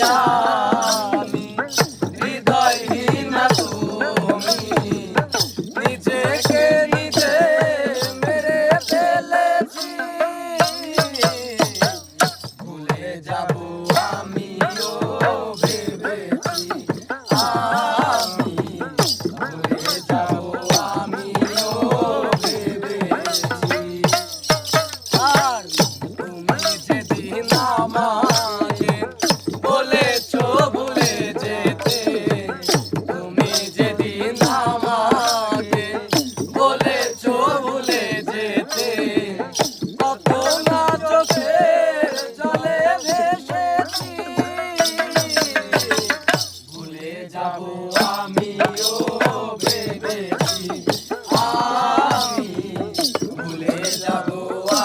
আমি হৃদয়হীন তুমি নিজেকে নিজে মেরে ফেলেছি ভুলে যাব আমিও ভেবেছি আমি ভুলে যাব আমিও ভেবেছি আর তুমি যেদিন আমাকে বলেছো ভুলে যেতে তুমি যেদিন আমাকে বলেছো ভুলে যেতে কত না চোখের জলে ভেসেছি ভুলে যাব আমিও ভেবেছি আমি ভুলে যাব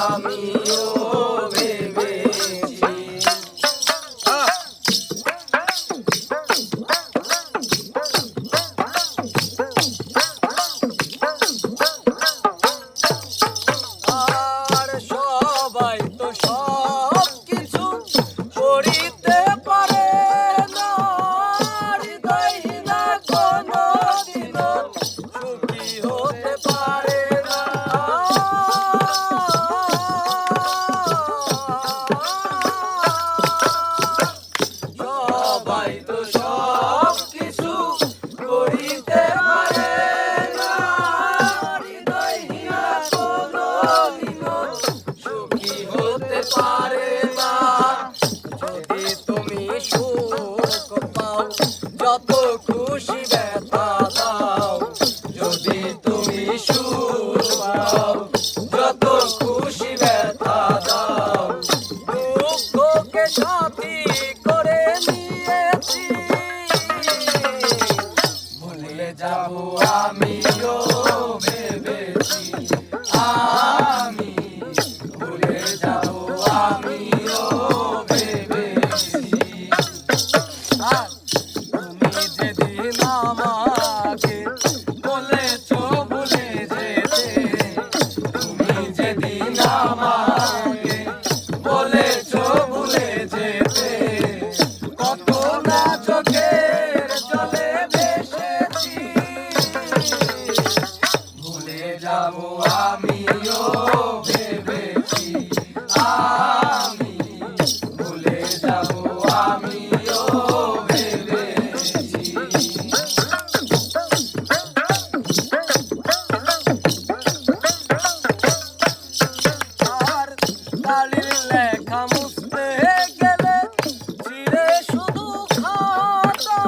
আমিও ভেবেছি আর সবাই তো সব কিছু করিতে পারে না হৃদয়হীনা কোনদিনও সুখী হতে পারে না সবাই তো সব কিছু করিতে পারে না হৃদয়হীনা কোনদিনও সুখী হতে পারে না যদি তুমি সুখ পাও যত খুশি ব্যথা দাও যদি তুমি সুখ পাও যত খুশি ব্যথা দাও দুঃখকে সাথী করে নিয়েছি ভুলে যাব আমিও ভেবেছি আমি ভুলে যাব আমিও ভেবেছি আর তুমি যেদিন আমাকে বলেছো ভুলে যেতে তুমি যেদিন আমাকে বলেছো ভুলে যেতে কত না চোখের জলে ভেসেছি ভুলে যাব আমিও ভেবেছি আমি ভুলে যাব আমিও ভেবেছি আর কালির লেখা মুছতে গেলে চিরে শুধু খাতা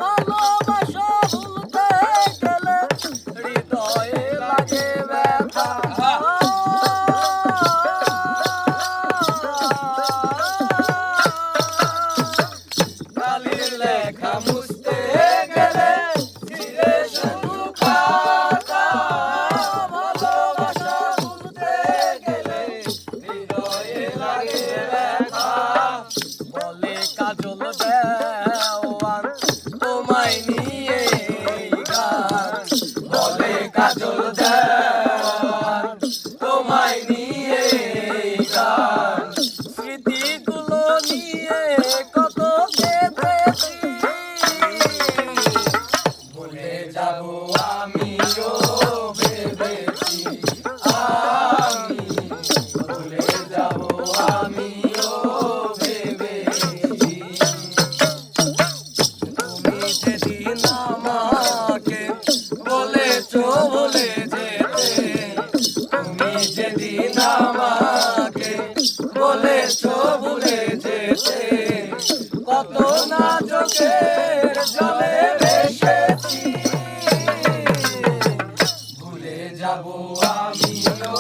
ভালোবাসা ভুলতে গেলে হৃদয়ে লাগে ব্যথা কালির লেখা মুছতে গেলে চিরে শুধু খাতা ভালোবাসা ভুলতে গেলে হৃদয়ে লাগে ব্যথা বলে কাজল দেওয়ান তোমায় নিয়ে এই গান বলে কাজল দেওয়ান তোমায় নিয়ে এই গান স্মৃতিগুলো নিয়ে কত কেঁদেছি ভুলে যাব আমিও ভেবেছি আমি ভুলে যাব আমিও ভেবেছি তুমি যেদিন আমাকে বলেছো ভুলে যেতে তুমি যেদিন আমাকে বলেছো ভুলে যেতে কত না চোখের জলে ভেসেছি ভুলে যাব আমিও